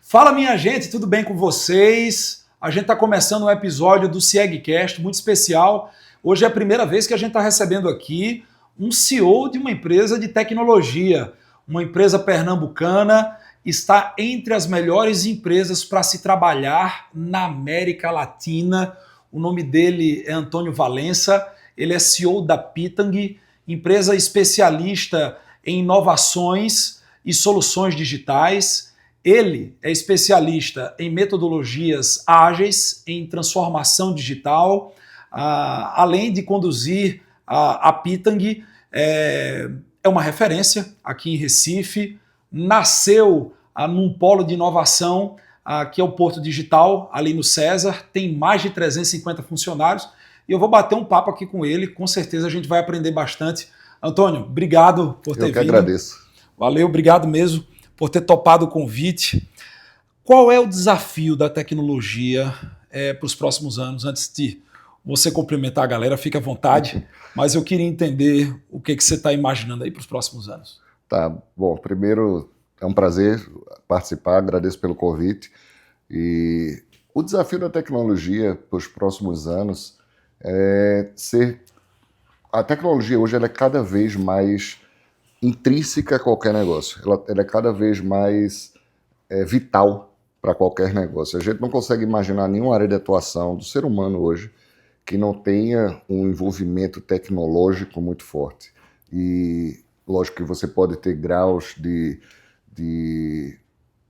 Fala, minha gente, tudo bem com vocês? A gente está começando um episódio do CIEGcast muito especial. Hoje é a primeira vez que a gente está recebendo aqui um CEO de uma empresa de tecnologia, uma empresa pernambucana, está entre as melhores empresas para se trabalhar na América Latina. O nome dele é Antônio Valença, ele é CEO da Pitang, empresa especialista em inovações e soluções digitais. Ele é especialista em metodologias ágeis, em transformação digital, além de conduzir a Pitang, é uma referência aqui em Recife, nasceu num polo de inovação, que é o Porto Digital, ali no César, tem mais de 350 funcionários, e eu vou bater um papo aqui com ele, com certeza a gente vai aprender bastante. Antônio, obrigado por ter vindo. Eu que agradeço. Valeu, obrigado mesmo por ter topado o convite. Qual é o desafio da tecnologia para os próximos anos? Antes de você cumprimentar a galera, fique à vontade, mas eu queria entender o que você está imaginando aí para os próximos anos. Tá, bom, primeiro é um prazer participar, agradeço pelo convite. E o desafio da tecnologia para os próximos anos é ser... A tecnologia hoje ela é cada vez mais intrínseca a qualquer negócio, ela é cada vez mais vital para qualquer negócio. A gente não consegue imaginar nenhuma área de atuação do ser humano hoje que não tenha um envolvimento tecnológico muito forte. E lógico que você pode ter graus de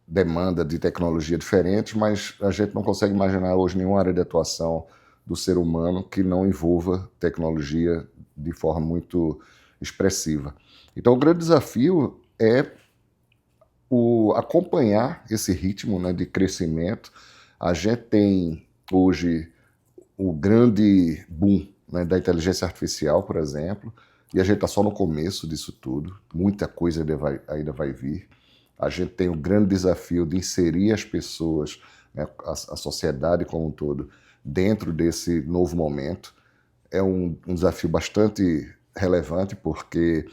demanda de tecnologia diferentes, mas a gente não consegue imaginar hoje nenhuma área de atuação do ser humano que não envolva tecnologia de forma muito expressiva. Então o grande desafio é acompanhar esse ritmo, né, de crescimento. A gente tem hoje o grande boom, né, da inteligência artificial, por exemplo, e a gente está só no começo disso tudo, muita coisa ainda vai vir. A gente tem o grande desafio de inserir as pessoas, né, a sociedade como um todo, dentro desse novo momento. É um desafio bastante relevante, porque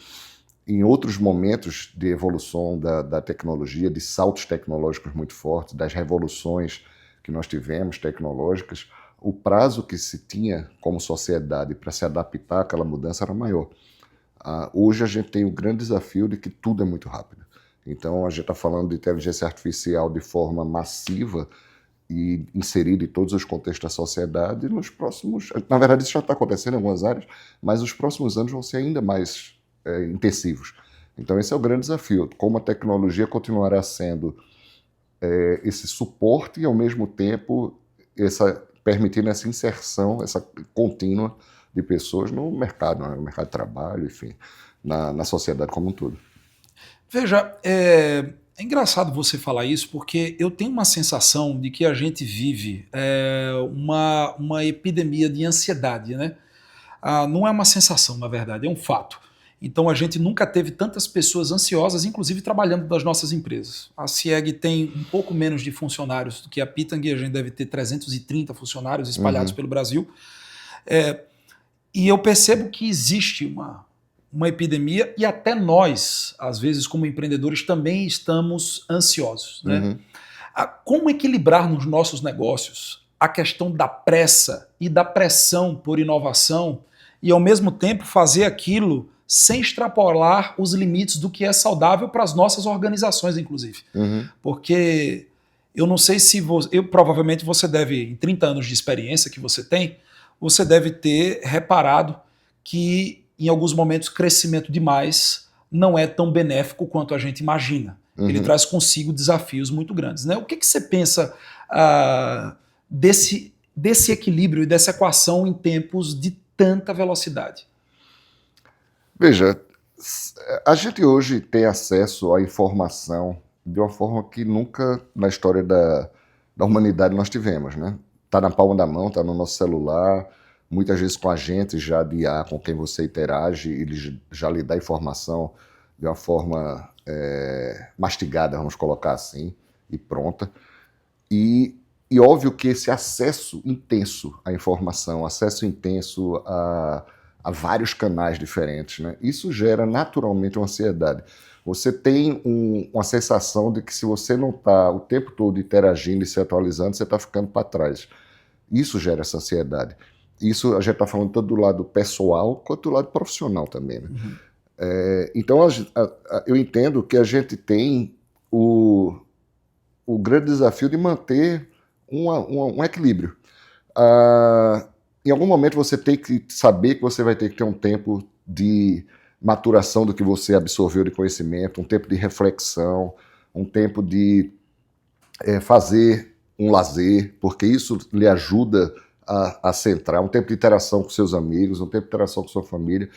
em outros momentos de evolução da tecnologia, de saltos tecnológicos muito fortes, das revoluções que nós tivemos tecnológicas, o prazo que se tinha como sociedade para se adaptar àquela mudança era maior. Hoje a gente tem o grande desafio de que tudo é muito rápido. Então a gente está falando de inteligência artificial de forma massiva e inserida em todos os contextos da sociedade nos próximos... Na verdade isso já está acontecendo em algumas áreas, mas os próximos anos vão ser ainda mais intensivos. Então esse é o grande desafio, como a tecnologia continuará sendo esse suporte e ao mesmo tempo permitindo essa inserção, essa contínua de pessoas no mercado, no mercado de trabalho, enfim, na sociedade como um todo. Veja, é engraçado você falar isso, porque eu tenho uma sensação de que a gente vive uma epidemia de ansiedade, né? Não é uma sensação, na verdade, é um fato. Então a gente nunca teve tantas pessoas ansiosas, inclusive trabalhando nas nossas empresas. A CIEG tem um pouco menos de funcionários do que a Pitang, a gente deve ter 330 funcionários espalhados pelo Brasil. E eu percebo que existe uma epidemia e até nós, às vezes como empreendedores, também estamos ansiosos, né? Como equilibrar nos nossos negócios a questão da pressa e da pressão por inovação e ao mesmo tempo fazer aquilo sem extrapolar os limites do que é saudável para as nossas organizações, inclusive. Porque eu não sei se provavelmente você deve, em 30 anos de experiência que você tem, você deve ter reparado que em alguns momentos crescimento demais não é tão benéfico quanto a gente imagina. Ele traz consigo desafios muito grandes, né? O que você pensa desse equilíbrio e dessa equação em tempos de tanta velocidade? Veja, a gente hoje tem acesso à informação de uma forma que nunca na história da humanidade nós tivemos, né? Está na palma da mão, está no nosso celular, muitas vezes com agentes já de IA com quem você interage, ele já lhe dá informação de uma forma mastigada, vamos colocar assim, e pronta. E óbvio que esse acesso intenso à informação, acesso intenso a vários canais diferentes, né? Isso gera naturalmente uma ansiedade. você tem uma sensação de que se você não está o tempo todo interagindo e se atualizando, você está ficando para trás. Isso gera essa ansiedade. Isso a gente está falando tanto do lado pessoal quanto do lado profissional também, né? Uhum. Então eu entendo que a gente tem o grande desafio de manter um equilíbrio. Em algum momento você tem que saber que você vai ter que ter um tempo de maturação do que você absorveu de conhecimento, um tempo de reflexão, um tempo de fazer um lazer, porque isso lhe ajuda a centrar, um tempo de interação com seus amigos, um tempo de interação com sua família.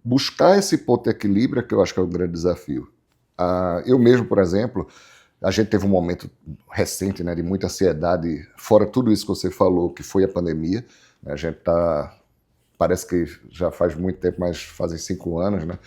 Buscar esse ponto de equilíbrio é que eu acho que é o grande desafio. Eu mesmo, por exemplo, a gente teve um momento recente, né, de muita ansiedade, fora tudo isso que você falou, que foi a pandemia. A gente parece que já faz muito tempo, mas fazem 5 anos, né?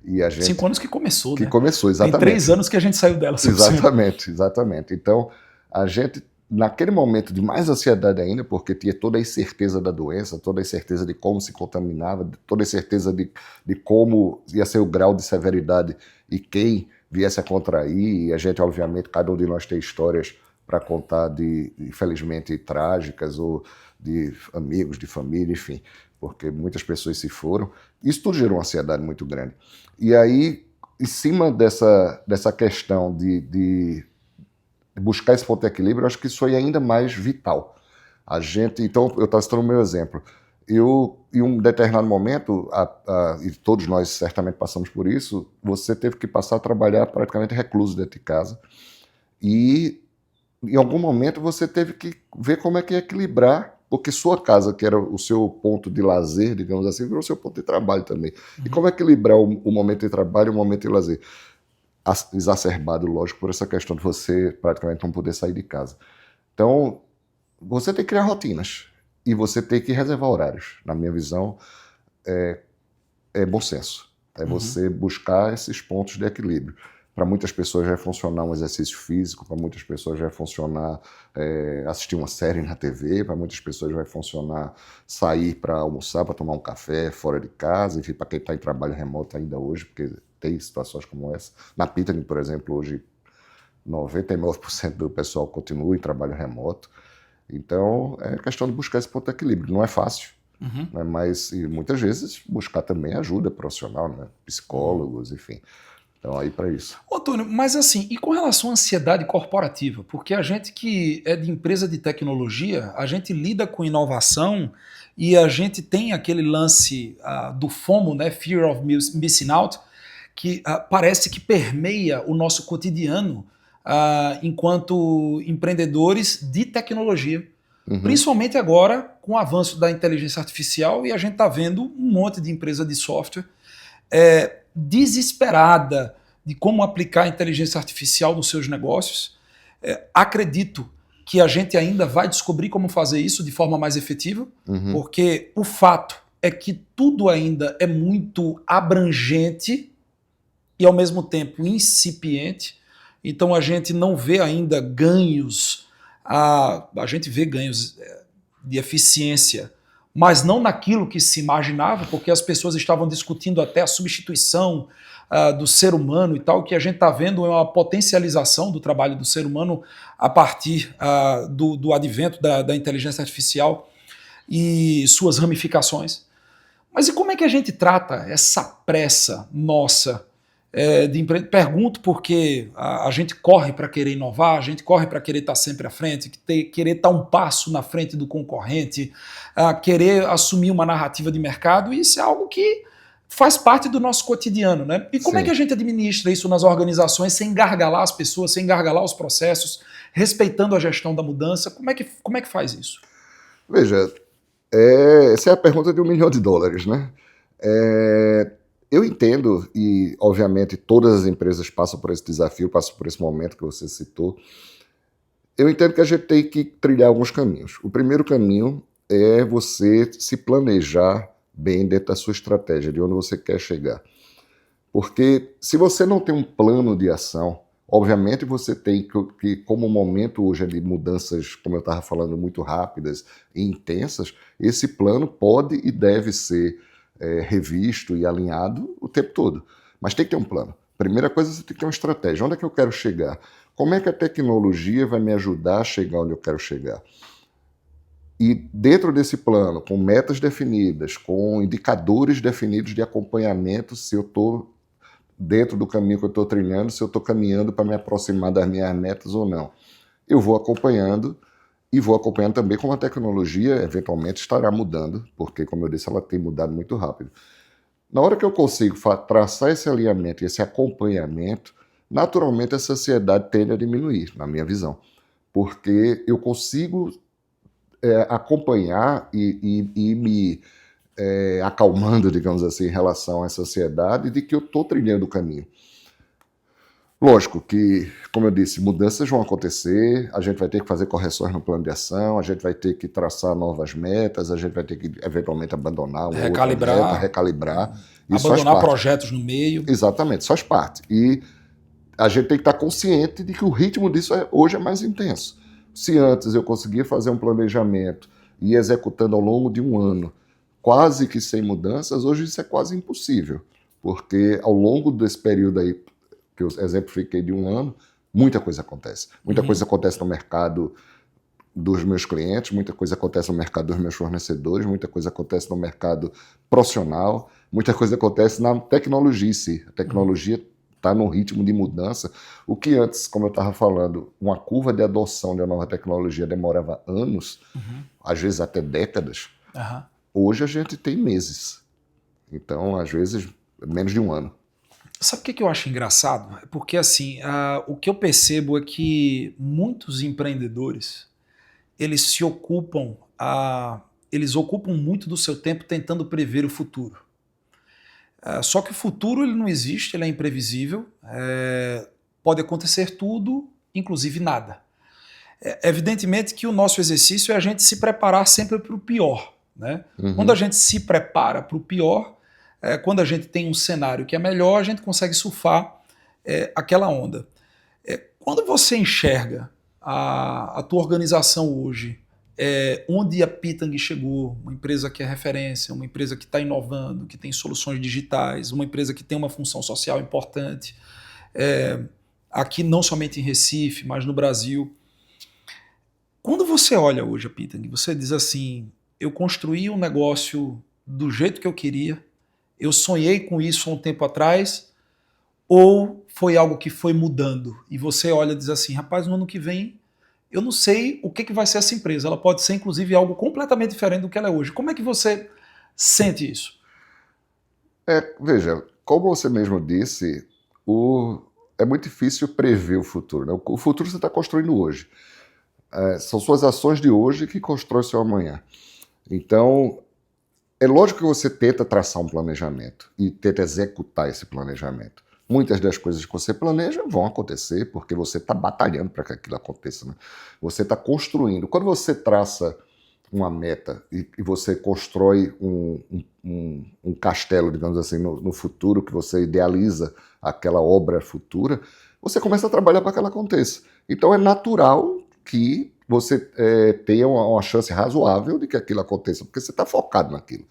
E a gente, 5 anos que começou, que né? começou, exatamente. Tem 3 anos que a gente saiu dela. 100%. Exatamente. Então, a gente, naquele momento de mais ansiedade ainda, porque tinha toda a incerteza da doença, toda a incerteza de como se contaminava, toda a incerteza de como ia ser o grau de severidade e quem viesse a contrair. E a gente, obviamente, cada um de nós tem histórias para contar infelizmente, trágicas, ou de amigos, de família, enfim, porque muitas pessoas se foram. Isso tudo gerou uma ansiedade muito grande. E aí, em cima dessa questão de buscar esse ponto de equilíbrio, eu acho que isso foi ainda mais vital. Então, eu estava citando o meu exemplo. Em um determinado momento, e todos nós certamente passamos por isso, você teve que passar a trabalhar praticamente recluso dentro de casa. E, em algum momento, você teve que ver como é que ia equilibrar, porque sua casa, que era o seu ponto de lazer, digamos assim, virou o seu ponto de trabalho também. E como equilibrar o momento de trabalho e o momento de lazer? Exacerbado, lógico, por essa questão de você praticamente não poder sair de casa. Então, você tem que criar rotinas e você tem que reservar horários. Na minha visão, é bom senso. É você buscar esses pontos de equilíbrio. Para muitas pessoas vai funcionar um exercício físico, para muitas pessoas vai funcionar assistir uma série na TV, para muitas pessoas vai funcionar sair para almoçar, para tomar um café fora de casa, enfim, para quem está em trabalho remoto ainda hoje, porque tem situações como essa. Na Pitney, por exemplo, hoje 99% do pessoal continua em trabalho remoto. Então, é questão de buscar esse ponto de equilíbrio. Não é fácil, né? Mas muitas vezes buscar também ajuda profissional, né? Psicólogos, enfim. Então, aí para isso. Ô, Antônio, mas assim, e com relação à ansiedade corporativa? Porque a gente que é de empresa de tecnologia, a gente lida com inovação e a gente tem aquele lance do FOMO, né? Fear of Missing Out, que parece que permeia o nosso cotidiano enquanto empreendedores de tecnologia. Principalmente agora com o avanço da inteligência artificial, e a gente está vendo um monte de empresa de software desesperada de como aplicar a inteligência artificial nos seus negócios. Acredito que a gente ainda vai descobrir como fazer isso de forma mais efetiva, porque o fato é que tudo ainda é muito abrangente e ao mesmo tempo incipiente. Então a gente não vê ainda ganhos, a gente vê ganhos de eficiência, mas não naquilo que se imaginava, porque as pessoas estavam discutindo até a substituição do ser humano e tal. O que a gente está vendo é uma potencialização do trabalho do ser humano a partir do advento da inteligência artificial e suas ramificações. Mas e como é que a gente trata essa pressa nossa pergunto porque a gente corre para querer inovar, a gente corre para querer estar sempre à frente, querer estar um passo na frente do concorrente, querer assumir uma narrativa de mercado, e isso é algo que faz parte do nosso cotidiano, né? E como é que a gente administra isso nas organizações sem gargalar as pessoas, sem gargalar os processos, respeitando a gestão da mudança? Como é que faz isso? Veja, essa é a pergunta de $1 milhão, né? Eu entendo, e obviamente todas as empresas passam por esse desafio, passam por esse momento que você citou. Eu entendo que a gente tem que trilhar alguns caminhos. O primeiro caminho é você se planejar bem dentro da sua estratégia, de onde você quer chegar. Porque se você não tem um plano de ação, obviamente você tem que, como o momento hoje é de mudanças, como eu estava falando, muito rápidas e intensas, esse plano pode e deve ser revisto e alinhado o tempo todo. Mas tem que ter um plano. primeira coisa, você tem que ter uma estratégia. Onde é que eu quero chegar? Como é que a tecnologia vai me ajudar a chegar onde eu quero chegar? E dentro desse plano, com metas definidas, com indicadores definidos de acompanhamento, se eu estou dentro do caminho que eu estou trilhando, se eu estou caminhando para me aproximar das minhas metas ou não. Eu vou acompanhando e vou acompanhando também como a tecnologia eventualmente estará mudando, porque, como eu disse, ela tem mudado muito rápido. Na hora que eu consigo traçar esse alinhamento e esse acompanhamento, naturalmente essa ansiedade tende a diminuir, na minha visão, porque eu consigo acompanhar e me acalmando, digamos assim, em relação a essa ansiedade de que eu estou trilhando o caminho. Lógico que, como eu disse, mudanças vão acontecer, a gente vai ter que fazer correções no plano de ação, a gente vai ter que traçar novas metas, a gente vai ter que, eventualmente, abandonar uma outra meta, recalibrar. Isso abandonar projetos no meio. Exatamente, isso faz parte. E a gente tem que estar consciente de que o ritmo disso hoje é mais intenso. Se antes eu conseguia fazer um planejamento e ir executando ao longo de um ano, quase que sem mudanças, hoje isso é quase impossível, porque ao longo desse período aí, que eu exemplifiquei de um ano, muita coisa acontece. Muita coisa acontece no mercado dos meus clientes, muita coisa acontece no mercado dos meus fornecedores, muita coisa acontece no mercado profissional, muita coisa acontece na tecnologia em si. A tecnologia está num ritmo de mudança. O que antes, como eu estava falando, uma curva de adoção de uma nova tecnologia demorava anos, às vezes até décadas, hoje a gente tem meses. Então, às vezes, menos de um ano. Sabe o que eu acho engraçado? É porque assim, o que eu percebo é que muitos empreendedores, eles ocupam muito do seu tempo tentando prever o futuro. Só que o futuro ele não existe, ele é imprevisível, pode acontecer tudo, inclusive nada. Evidentemente que o nosso exercício é a gente se preparar sempre para o pior, né? Quando a gente se prepara para o pior, quando a gente tem um cenário que é melhor, a gente consegue surfar aquela onda. Quando você enxerga a tua organização hoje, onde a Pitang chegou, uma empresa que é referência, uma empresa que está inovando, que tem soluções digitais, uma empresa que tem uma função social importante, aqui não somente em Recife, mas no Brasil. Quando você olha hoje a Pitang, você diz assim, eu construí um negócio do jeito que eu queria, eu sonhei com isso há um tempo atrás, ou foi algo que foi mudando? E você olha e diz assim, rapaz, no ano que vem, eu não sei o que vai ser essa empresa. Ela pode ser, inclusive, algo completamente diferente do que ela é hoje. Como é que você sente isso? Veja, como você mesmo disse, é muito difícil prever o futuro, né? O futuro você está construindo hoje. São suas ações de hoje que constroem seu amanhã. Então, é lógico que você tenta traçar um planejamento e tenta executar esse planejamento. Muitas das coisas que você planeja vão acontecer porque você está batalhando para que aquilo aconteça, né? Você está construindo. Quando você traça uma meta e você constrói um castelo, digamos assim, no futuro, que você idealiza aquela obra futura, você começa a trabalhar para que ela aconteça. Então é natural que você tenha uma chance razoável de que aquilo aconteça, porque você está focado naquilo.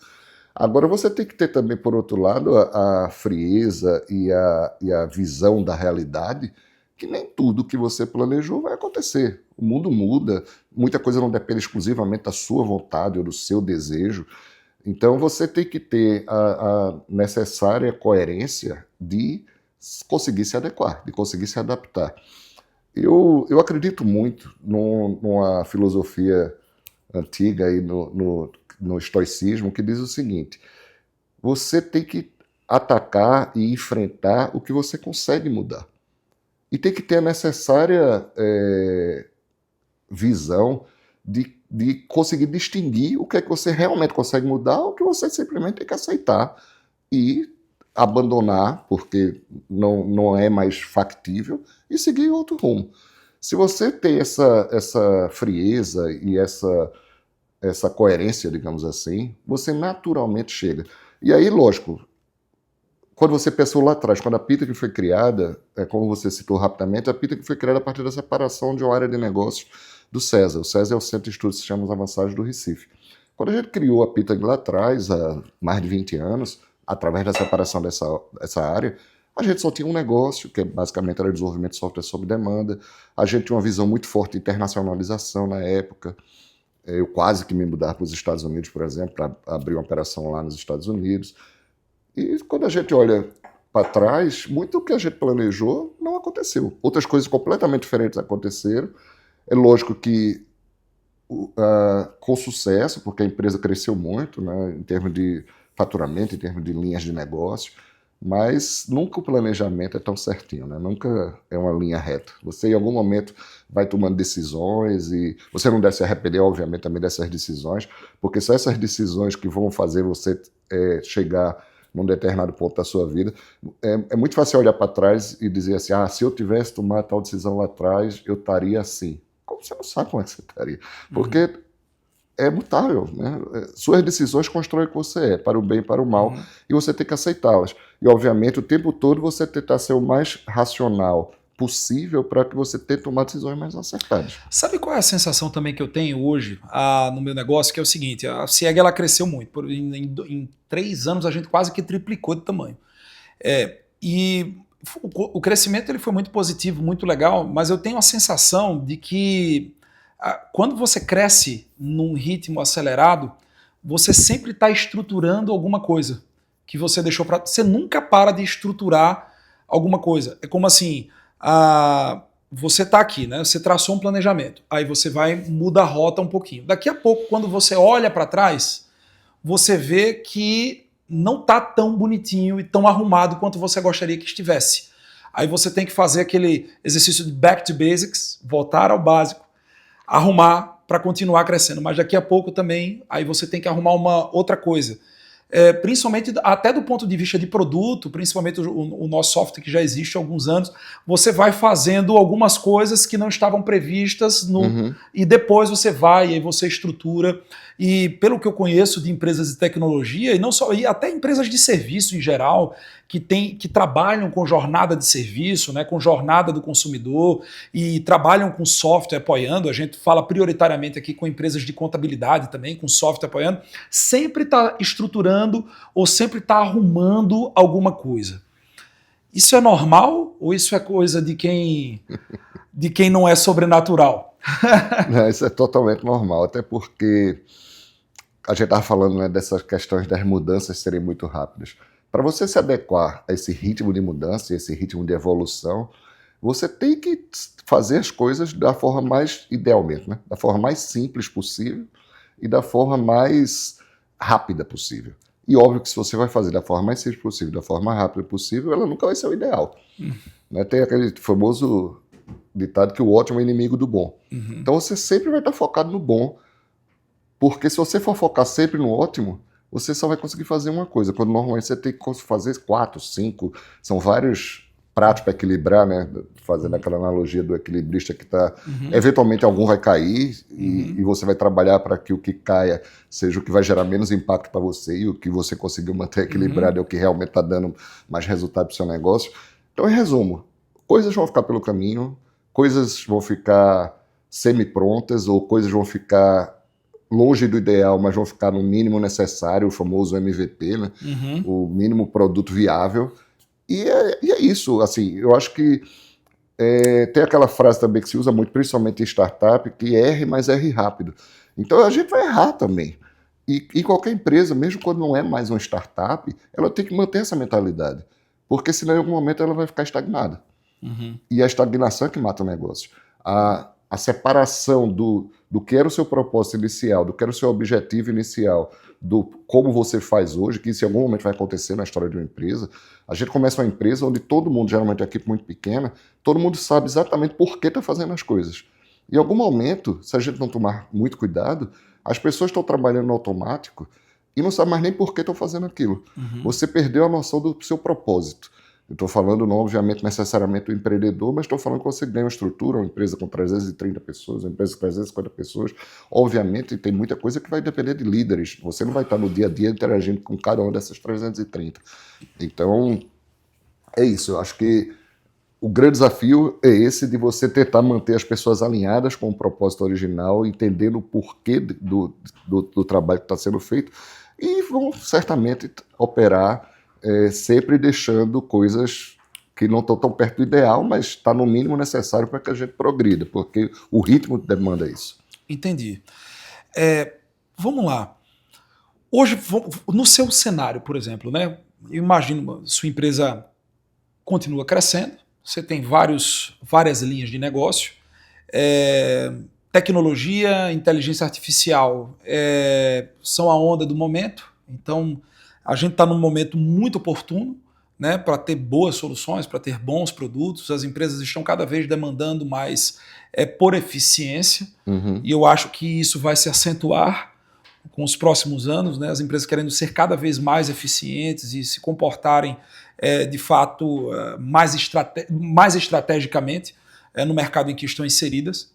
Agora você tem que ter também, por outro lado, a frieza e a visão da realidade, que nem tudo que você planejou vai acontecer. O mundo muda, muita coisa não depende exclusivamente da sua vontade ou do seu desejo. Então você tem que ter a necessária coerência de conseguir se adequar, de conseguir se adaptar. Eu acredito muito numa filosofia antiga aí no estoicismo que diz o seguinte: você tem que atacar e enfrentar o que você consegue mudar. E tem que ter a necessária visão de conseguir distinguir o que é que você realmente consegue mudar ou o que você simplesmente tem que aceitar e abandonar, porque não é mais factível, e seguir outro rumo. Se você tem essa frieza e essa coerência, digamos assim, você naturalmente chega. E aí, lógico, quando você pensou lá atrás, quando a Pitang foi criada, como você citou rapidamente, a Pitang foi criada a partir da separação de uma área de negócios do CESA. O CESA é o Centro de Estudos de Sistemas Avançados do Recife. Quando a gente criou a Pitang lá atrás, há mais de 20 anos, através da separação dessa área, A gente só tinha um negócio, que basicamente era desenvolvimento de software sob demanda. A gente tinha uma visão muito forte de internacionalização na época. Eu quase que me mudar para os Estados Unidos, por exemplo, para abrir uma operação lá nos Estados Unidos. E quando a gente olha para trás, muito do que a gente planejou não aconteceu. Outras coisas completamente diferentes aconteceram. É lógico que com sucesso, porque a empresa cresceu muito, né, em termos de faturamento, em termos de linhas de negócio, mas nunca o planejamento é tão certinho, né? Nunca é uma linha reta. Você, em algum momento, vai tomando decisões e você não deve se arrepender, obviamente, também dessas decisões, porque são essas decisões que vão fazer você chegar num determinado ponto da sua vida. É muito fácil olhar para trás e dizer assim, se eu tivesse tomado tal decisão lá atrás, eu estaria assim. Como você não sabe como é que você estaria? Porque é mutável, né? Suas decisões constroem o que você é, para o bem e para o mal, e você tem que aceitá-las. E, obviamente, o tempo todo você tentar ser o mais racional possível para que você tenha tomar decisões mais acertadas. Sabe qual é a sensação também que eu tenho hoje no meu negócio? Que é o seguinte, a CIEG ela cresceu muito. Em 3 anos a gente quase que triplicou de tamanho. E o crescimento ele foi muito positivo, muito legal, mas eu tenho a sensação de que quando você cresce num ritmo acelerado, você sempre está estruturando alguma coisa que você deixou para... Você nunca para de estruturar alguma coisa. É como assim, você está aqui, né? Você traçou um planejamento, aí você vai muda a rota um pouquinho. Daqui a pouco, quando você olha para trás, você vê que não está tão bonitinho e tão arrumado quanto você gostaria que estivesse. Aí você tem que fazer aquele exercício de back to basics, voltar ao básico, arrumar para continuar crescendo. Mas daqui a pouco também, aí você tem que arrumar uma outra coisa. Principalmente até do ponto de vista de produto, principalmente o nosso software que já existe há alguns anos, você vai fazendo algumas coisas que não estavam previstas e depois você vai e aí você estrutura. E pelo que eu conheço de empresas de tecnologia, e não só, e até empresas de serviço em geral, que trabalham com jornada de serviço, né, com jornada do consumidor e trabalham com software apoiando, a gente fala prioritariamente aqui com empresas de contabilidade também, com software apoiando, sempre está estruturando ou sempre está arrumando alguma coisa. Isso é normal ou isso é coisa de quem não é sobrenatural? Não, isso é totalmente normal, até porque a gente estava falando, né, dessas questões das mudanças serem muito rápidas. Para você se adequar a esse ritmo de mudança, esse ritmo de evolução, você tem que fazer as coisas da forma mais, idealmente, né, da forma mais simples possível e da forma mais rápida possível. E óbvio que se você vai fazer da forma mais simples possível, da forma mais rápida possível, ela nunca vai ser o ideal. Né? Tem aquele famoso ditado que o ótimo é inimigo do bom. Então você sempre vai estar focado no bom, porque se você for focar sempre no ótimo, você só vai conseguir fazer uma coisa, quando normalmente você tem que fazer 4, 5, são vários pratos para equilibrar, né? Fazendo aquela analogia do equilibrista que está... Eventualmente algum vai cair e você vai trabalhar para que o que caia seja o que vai gerar menos impacto para você e o que você conseguiu manter equilibrado é o que realmente está dando mais resultado para o seu negócio. Então, em resumo, coisas vão ficar pelo caminho, coisas vão ficar semi-prontas ou coisas vão ficar longe do ideal, mas vão ficar no mínimo necessário, o famoso MVP, né? O mínimo produto viável. E é isso, assim, eu acho que tem aquela frase também que se usa muito, principalmente em startup, que erre, mas erre rápido. Então a gente vai errar também. E qualquer empresa, mesmo quando não é mais uma startup, ela tem que manter essa mentalidade. Porque senão em algum momento ela vai ficar estagnada. E a estagnação é que mata o negócio. A separação do que era o seu propósito inicial, do que era o seu objetivo inicial, do como você faz hoje, que isso em algum momento vai acontecer na história de uma empresa. A gente começa uma empresa onde todo mundo, geralmente uma equipe muito pequena, todo mundo sabe exatamente por que está fazendo as coisas. Em algum momento, se a gente não tomar muito cuidado, as pessoas estão trabalhando no automático e não sabem mais nem por que estão fazendo aquilo. Você perdeu a noção do seu propósito. Eu estou falando não, obviamente, necessariamente do empreendedor, mas estou falando que você ganha uma estrutura, uma empresa com 330 pessoas, uma empresa com 350 pessoas. Obviamente, tem muita coisa que vai depender de líderes. Você não vai estar no dia a dia interagindo com cada uma dessas 330. Então, é isso. Eu acho que o grande desafio é esse de você tentar manter as pessoas alinhadas com o propósito original, entendendo o porquê do trabalho que está sendo feito e vão certamente operar sempre deixando coisas que não estão tão perto do ideal, mas está no mínimo necessário para que a gente progrida, porque o ritmo demanda isso. Entendi. Vamos lá. Hoje, no seu cenário, por exemplo, né? Eu imagino sua empresa continua crescendo, você tem várias linhas de negócio, tecnologia, inteligência artificial são a onda do momento, então a gente está num momento muito oportuno, né, para ter boas soluções, para ter bons produtos. As empresas estão cada vez demandando mais por eficiência, e eu acho que isso vai se acentuar com os próximos anos, né, as empresas querendo ser cada vez mais eficientes e se comportarem de fato mais estrategicamente no mercado em que estão inseridas.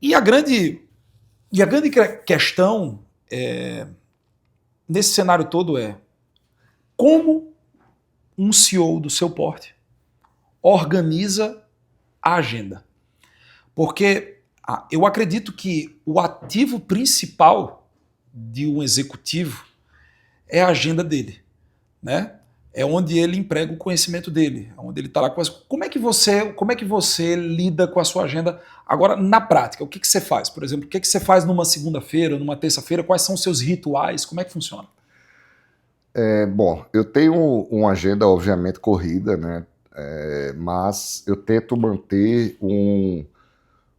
E a grande questão nesse cenário todo é como um CEO do seu porte organiza a agenda. Porque eu acredito que o ativo principal de um executivo é a agenda dele, né? É onde ele emprega o conhecimento dele, é onde ele está lá com as... Como é que você lida com a sua agenda agora na prática? O que você faz? Por exemplo, o que você faz numa segunda-feira, numa terça-feira? Quais são os seus rituais? Como é que funciona? Bom, eu tenho uma agenda obviamente corrida, né? Mas eu tento manter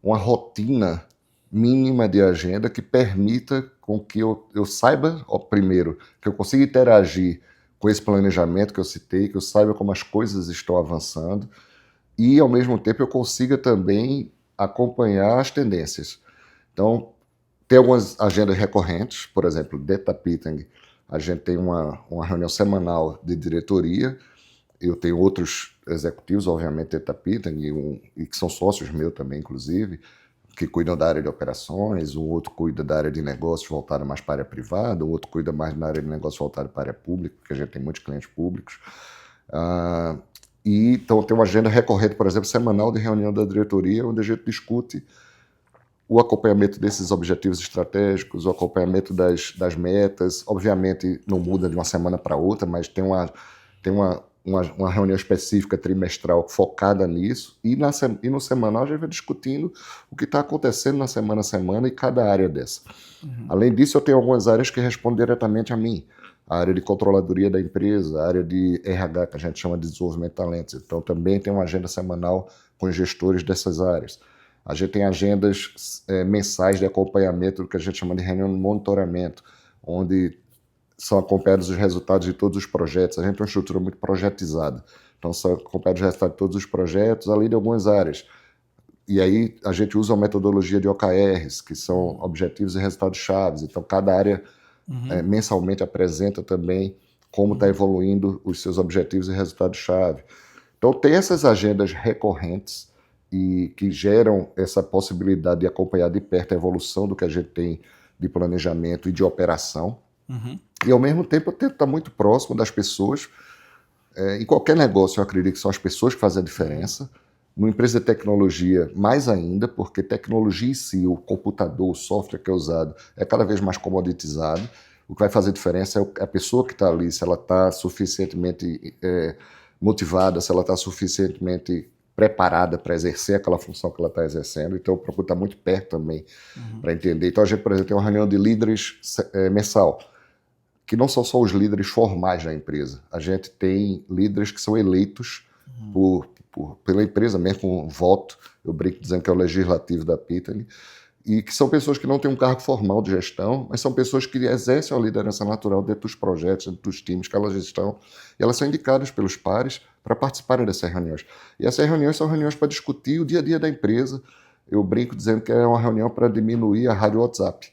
uma rotina mínima de agenda que permita com que eu saiba, primeiro, que eu consiga interagir com esse planejamento que eu citei, que eu saiba como as coisas estão avançando e, ao mesmo tempo, eu consiga também acompanhar as tendências. Então, tem algumas agendas recorrentes, por exemplo, dentro da Pitang, a gente tem uma reunião semanal de diretoria, eu tenho outros executivos, obviamente, dentro da Pitang, e que são sócios meus também, inclusive, que cuidam da área de operações, o outro cuida da área de negócios voltada mais para a área privada, o outro cuida mais da área de negócios voltada para a área pública, porque a gente tem muitos clientes públicos. E então tem uma agenda recorrente, por exemplo, semanal de reunião da diretoria, onde a gente discute o acompanhamento desses objetivos estratégicos, o acompanhamento das metas. Obviamente não muda de uma semana para outra, mas tem uma reunião específica trimestral focada nisso, e no semanal a gente vai discutindo o que está acontecendo na semana a semana e cada área dessa. Além disso, eu tenho algumas áreas que respondem diretamente a mim. A área de controladoria da empresa, a área de RH, que a gente chama de desenvolvimento de talentos. Então também tem uma agenda semanal com os gestores dessas áreas. A gente tem agendas mensais de acompanhamento, do que a gente chama de reunião de monitoramento, onde são acompanhados os resultados de todos os projetos. A gente tem uma estrutura muito projetizada. Então, são acompanhados os resultados de todos os projetos, além de algumas áreas. E aí, a gente usa a metodologia de OKRs, que são Objetivos e Resultados Chaves. Então, cada área mensalmente apresenta também como está evoluindo os seus objetivos e resultados-chave. Então, tem essas agendas recorrentes e que geram essa possibilidade de acompanhar de perto a evolução do que a gente tem de planejamento e de operação. E, ao mesmo tempo, eu tento estar muito próximo das pessoas. Em qualquer negócio, eu acredito que são as pessoas que fazem a diferença. Numa empresa de tecnologia, mais ainda, porque tecnologia em si, o computador, o software que é usado, é cada vez mais comoditizado. O que vai fazer diferença é a pessoa que está ali, se ela está suficientemente motivada, se ela está suficientemente preparada para exercer aquela função que ela está exercendo. Então, eu procuro estar muito perto também para entender. Então, a gente, por exemplo, tem uma reunião de líderes mensal, que não são só os líderes formais da empresa. A gente tem líderes que são eleitos pela empresa mesmo, com voto. Eu brinco dizendo que é o legislativo da Pitang, e que são pessoas que não têm um cargo formal de gestão, mas são pessoas que exercem a liderança natural dentro dos projetos, dentro dos times que elas estão, e elas são indicadas pelos pares para participarem dessas reuniões. E essas reuniões são reuniões para discutir o dia a dia da empresa. Eu brinco dizendo que é uma reunião para diminuir a rádio WhatsApp,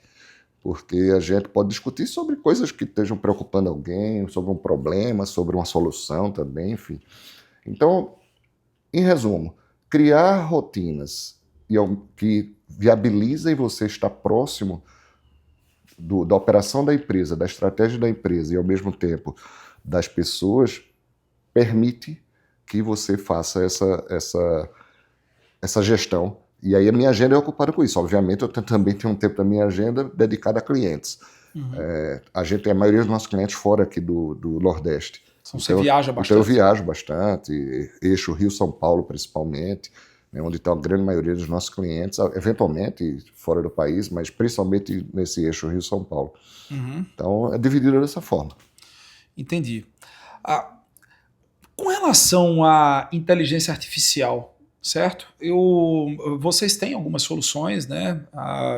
porque a gente pode discutir sobre coisas que estejam preocupando alguém, sobre um problema, sobre uma solução também, enfim. Então, em resumo, criar rotinas que viabilizem você estar próximo da operação da empresa, da estratégia da empresa e, ao mesmo tempo, das pessoas, permite que você faça essa gestão. E aí a minha agenda é ocupada com isso. Obviamente, eu também tenho um tempo da minha agenda dedicado a clientes. A gente tem a maioria dos nossos clientes fora aqui do Nordeste. Então você viaja Então eu bastante? viajo bastante, eixo Rio-São Paulo principalmente, né, onde está a grande maioria dos nossos clientes, eventualmente fora do país, mas principalmente nesse eixo Rio-São Paulo. Uhum, Então é dividido dessa forma. entendi. Ah, com relação à inteligência artificial, certo? Vocês têm algumas soluções, né,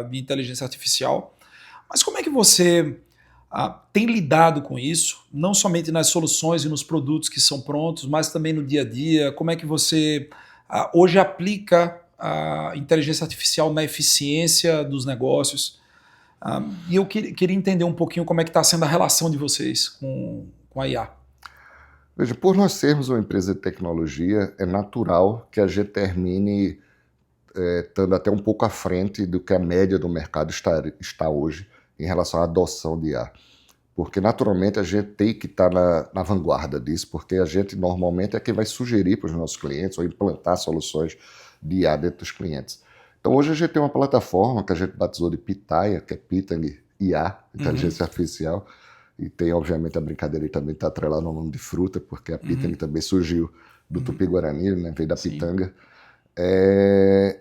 de inteligência artificial, mas como é que você tem lidado com isso, não somente nas soluções e nos produtos que são prontos, mas também no dia a dia? Como é que você hoje aplica a inteligência artificial na eficiência dos negócios? E eu queria entender um pouquinho como é que está sendo a relação de vocês com a IA. Veja, por nós sermos uma empresa de tecnologia, é natural que a gente termine estando até um pouco à frente do que a média do mercado está hoje em relação à adoção de IA. Porque naturalmente a gente tem que estar na vanguarda disso, porque a gente normalmente é quem vai sugerir para os nossos clientes ou implantar soluções de IA dentro dos clientes. Então hoje a gente tem uma plataforma que a gente batizou de Pitaya, que é Pitang IA, Uhum, Inteligência Artificial, e tem obviamente a brincadeira aí também está atrelada ao nome de fruta, porque a Pitang uhum, também surgiu do uhum, Tupi-Guarani, né, veio da sim. pitanga.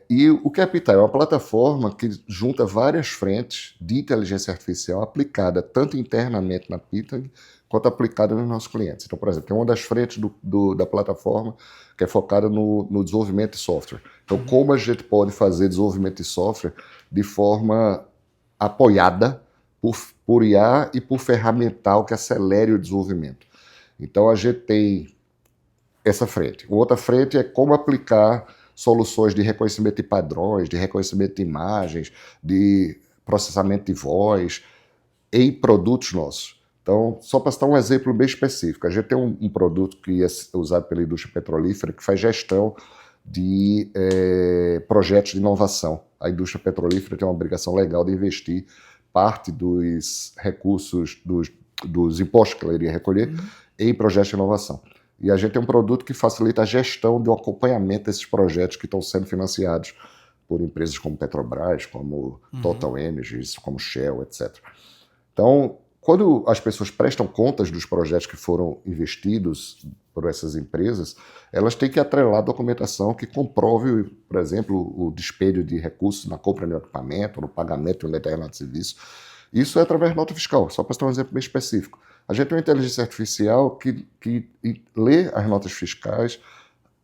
E o que é a Pitaya? É uma plataforma que junta várias frentes de inteligência artificial aplicada tanto internamente na Pitang quanto aplicada nos nossos clientes. Então, por exemplo, tem uma das frentes da plataforma que é focada no desenvolvimento de software. Então, Uhum, como a gente pode fazer desenvolvimento de software de forma apoiada por IA e por ferramental que acelere o desenvolvimento. Então, a gente tem essa frente. Outra frente é como aplicar soluções de reconhecimento de padrões, de reconhecimento de imagens, de processamento de voz em produtos nossos. Então, só para citar um exemplo bem específico, a gente tem um produto que é usado pela indústria petrolífera que faz gestão de projetos de inovação. A indústria petrolífera tem uma obrigação legal de investir parte dos recursos, dos impostos que ela iria recolher, uhum, em projetos de inovação. E a gente tem um produto que facilita a gestão do acompanhamento desses projetos que estão sendo financiados por empresas como Petrobras, como uhum, Total Energies, como Shell, etc. Então, quando as pessoas prestam contas dos projetos que foram investidos por essas empresas, elas têm que atrelar documentação que comprove, por exemplo, o despende de recursos na compra de um equipamento, no pagamento de um determinado serviço. Isso é através de nota fiscal, só para citar um exemplo bem específico. A gente tem uma inteligência artificial que lê as notas fiscais,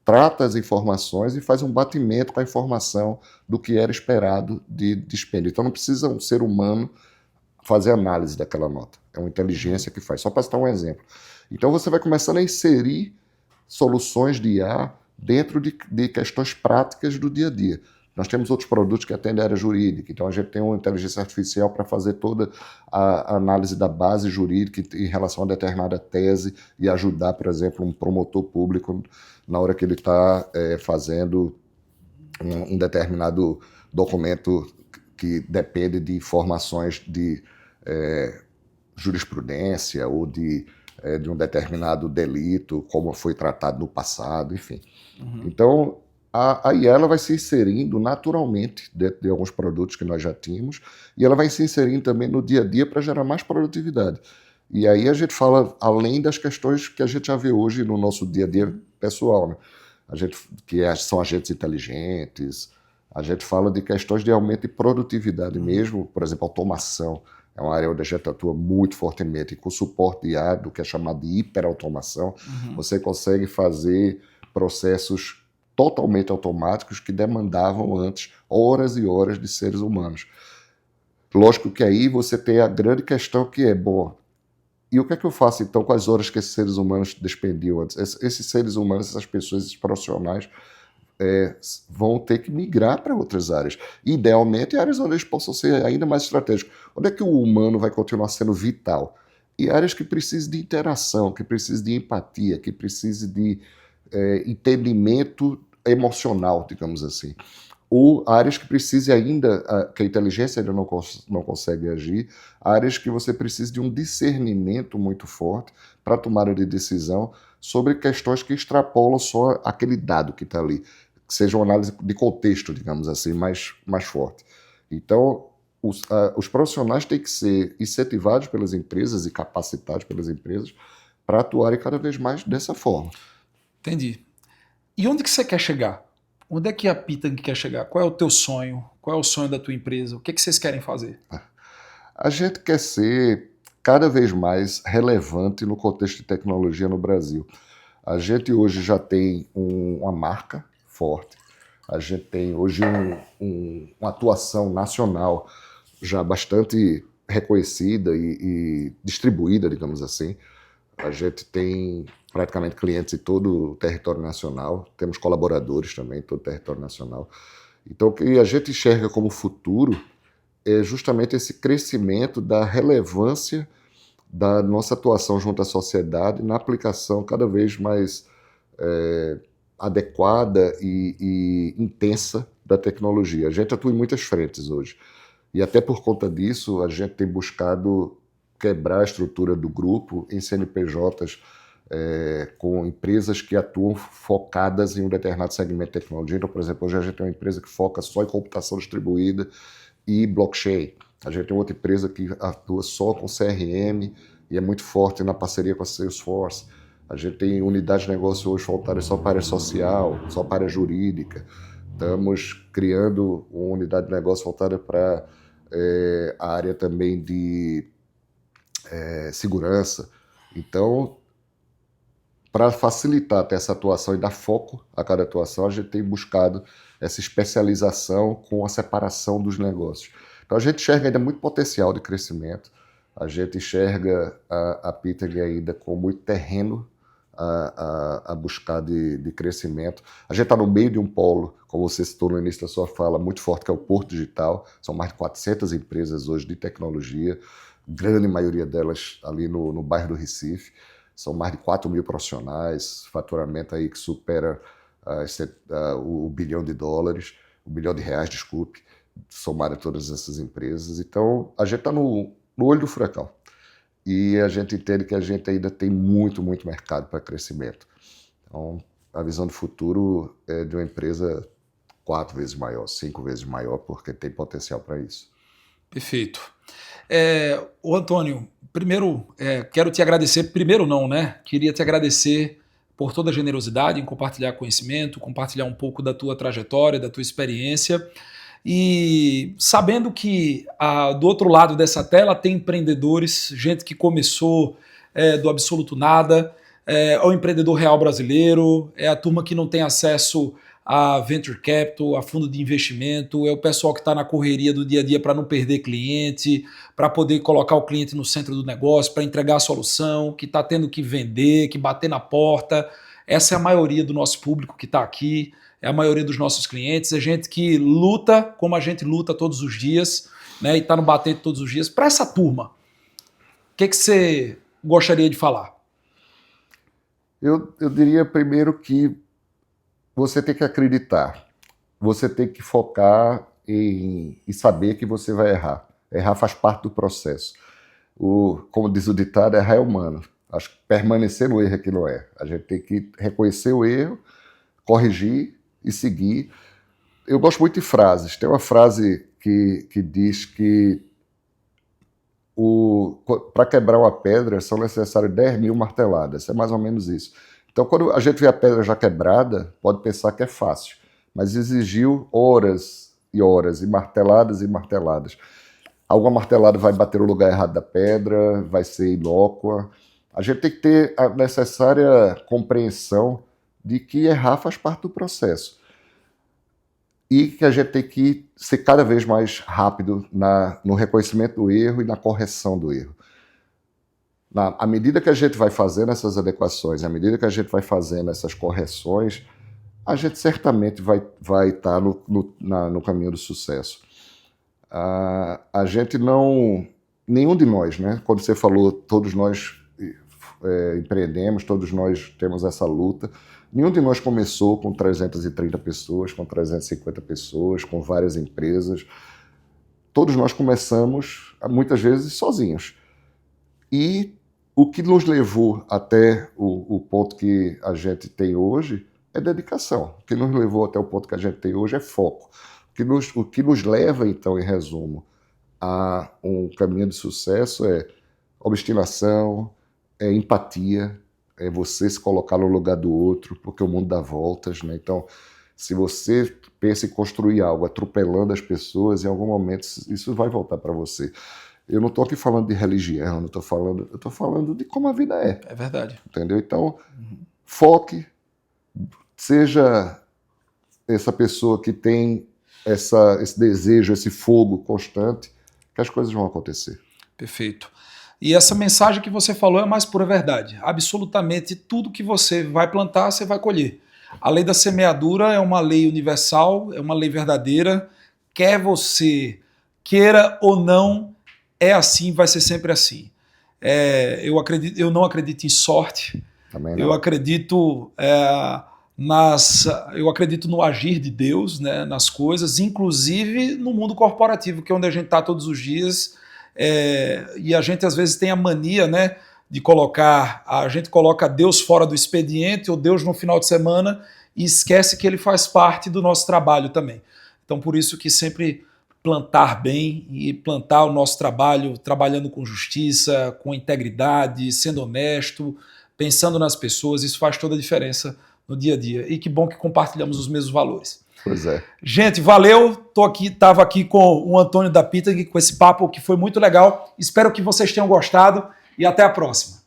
trata as informações e faz um batimento com a informação do que era esperado de dispêndio. Então não precisa um ser humano fazer análise daquela nota. É uma uhum. inteligência que faz. Só para citar um exemplo. Então você vai começando a inserir soluções de IA dentro de questões práticas do dia a dia. Nós temos outros produtos que atendem a área jurídica, então a gente tem uma inteligência artificial para fazer toda a análise da base jurídica em relação a determinada tese e ajudar, por exemplo, um promotor público na hora que ele está fazendo um determinado documento que depende de informações de jurisprudência ou de um determinado delito, como foi tratado no passado, enfim. Uhum. Então, a IA ela vai se inserindo naturalmente dentro de alguns produtos que nós já tínhamos e ela vai se inserindo também no dia a dia para gerar mais produtividade. E aí a gente fala além das questões que a gente já vê hoje no nosso dia a dia pessoal, né? A gente, são agentes inteligentes, a gente fala de questões de aumento de produtividade Uhum. mesmo, por exemplo, automação. É uma área onde a gente atua muito fortemente, e com suporte de IA, do que é chamado de hiperautomação, Uhum. você consegue fazer processos totalmente automáticos que demandavam antes horas e horas de seres humanos. Lógico que aí você tem a grande questão que é, bom, e o que é que eu faço então com as horas que esses seres humanos despendiam antes? Esses seres humanos, essas pessoas, esses profissionais, vão ter que migrar para outras áreas. Idealmente, áreas onde eles possam ser ainda mais estratégicos. Onde é que o humano vai continuar sendo vital? E áreas que precisem de interação, que precisem de empatia, que precisem de entendimento emocional, digamos assim. Ou áreas que precise ainda, que a inteligência ainda não consegue agir, áreas que você precisa de um discernimento muito forte para tomada de decisão sobre questões que extrapolam só aquele dado que está ali, que seja uma análise de contexto, digamos assim, mais forte. Então, os profissionais têm que ser incentivados pelas empresas e capacitados pelas empresas para atuarem cada vez mais dessa forma. Entendi. E onde que você quer chegar? Onde é que a Pitang quer chegar? Qual é o teu sonho? Qual é o sonho da tua empresa? O que vocês querem fazer? A gente quer ser cada vez mais relevante no contexto de tecnologia no Brasil. A gente hoje já tem uma marca forte, a gente tem hoje uma atuação nacional já bastante reconhecida e distribuída, digamos assim. A gente tem praticamente clientes em todo o território nacional, temos colaboradores também em todo o território nacional. Então, o que a gente enxerga como futuro é justamente esse crescimento da relevância da nossa atuação junto à sociedade na aplicação cada vez mais adequada e intensa da tecnologia. A gente atua em muitas frentes hoje. E até por conta disso, a gente tem buscado quebrar a estrutura do grupo em CNPJs com empresas que atuam focadas em um determinado segmento de tecnologia. Então, por exemplo, hoje a gente tem uma empresa que foca só em computação distribuída e blockchain. A gente tem outra empresa que atua só com CRM e é muito forte na parceria com a Salesforce. A gente tem unidades de negócio hoje voltadas só para a área social, só para a área jurídica. Estamos criando uma unidade de negócio voltada para a área também de segurança. Então, para facilitar até essa atuação e dar foco a cada atuação, a gente tem buscado essa especialização com a separação dos negócios. Então, a gente enxerga ainda muito potencial de crescimento, a gente enxerga a Pitang ainda com muito terreno a buscar de crescimento. A gente está no meio de um polo, como você citou no início da sua fala, muito forte, que é o Porto Digital. São mais de 400 empresas hoje de tecnologia, grande maioria delas ali no bairro do Recife. São mais de 4 mil profissionais, faturamento aí que supera o bilhão de dólares, o bilhão de reais, desculpe, somado a todas essas empresas. Então, a gente está no olho do furacão. E a gente entende que a gente ainda tem muito, muito mercado para crescimento. Então, a visão de futuro é de uma empresa 4 vezes maior, 5 vezes maior, porque tem potencial para isso. Perfeito. Ô Antônio, primeiro quero te agradecer, primeiro não, né? Queria te agradecer por toda a generosidade em compartilhar conhecimento, compartilhar um pouco da tua trajetória, da tua experiência, e sabendo que do outro lado dessa tela tem empreendedores, gente que começou do absoluto nada, é o empreendedor real brasileiro, é a turma que não tem acesso a venture capital, a fundo de investimento, é o pessoal que está na correria do dia a dia para não perder cliente, para poder colocar o cliente no centro do negócio, para entregar a solução, que está tendo que vender, que bater na porta. Essa é a maioria do nosso público que está aqui, é a maioria dos nossos clientes, é gente que luta como a gente luta todos os dias, né, e está no batente todos os dias. Para essa turma, o que você gostaria de falar? Eu diria primeiro que você tem que acreditar, você tem que focar em saber que você vai errar. Errar faz parte do processo. Como diz o ditado, errar é humano. Acho que permanecer no erro é que não é. A gente tem que reconhecer o erro, corrigir e seguir. Eu gosto muito de frases. Tem uma frase que diz que para quebrar uma pedra são necessárias 10 mil marteladas. É mais ou menos isso. Então, quando a gente vê a pedra já quebrada, pode pensar que é fácil, mas exigiu horas e horas, e marteladas. Alguma martelada vai bater no lugar errado da pedra, vai ser inócua. A gente tem que ter a necessária compreensão de que errar faz parte do processo. E que a gente tem que ser cada vez mais rápido no reconhecimento do erro e na correção do erro. À medida que a gente vai fazendo essas adequações, à medida que a gente vai fazendo essas correções, a gente certamente vai estar no caminho do sucesso. A gente não... Nenhum de nós, né? Quando você falou, todos nós empreendemos, todos nós temos essa luta. Nenhum de nós começou com 330 pessoas, com 350 pessoas, com várias empresas. Todos nós começamos, muitas vezes, sozinhos. E o que nos levou até o ponto que a gente tem hoje é dedicação. O que nos levou até o ponto que a gente tem hoje é foco. O que nos leva, então, em resumo, a um caminho de sucesso é obstinação, é empatia, é você se colocar no lugar do outro, porque o mundo dá voltas, né? Então, se você pensa em construir algo atropelando as pessoas, em algum momento isso vai voltar para você. Eu não estou aqui falando de religião, eu estou falando de como a vida é. É verdade. Entendeu? Então, foque, seja essa pessoa que tem esse desejo, esse fogo constante, que as coisas vão acontecer. Perfeito. E essa mensagem que você falou é a mais pura verdade. Absolutamente tudo que você vai plantar, você vai colher. A lei da semeadura é uma lei universal, é uma lei verdadeira. Quer você queira ou não, é assim, vai ser sempre assim. Eu não acredito em sorte. Também não. Eu acredito eu acredito no agir de Deus, né, nas coisas, inclusive no mundo corporativo, que é onde a gente está todos os dias. E a gente às vezes tem a mania, né, a gente coloca Deus fora do expediente ou Deus no final de semana e esquece que ele faz parte do nosso trabalho também. Então por isso que sempre plantar bem e plantar o nosso trabalho, trabalhando com justiça, com integridade, sendo honesto, pensando nas pessoas, isso faz toda a diferença no dia a dia. E que bom que compartilhamos os mesmos valores. Pois é. Gente, valeu. Estava aqui com o Antônio da Pitang, com esse papo que foi muito legal. Espero que vocês tenham gostado e até a próxima.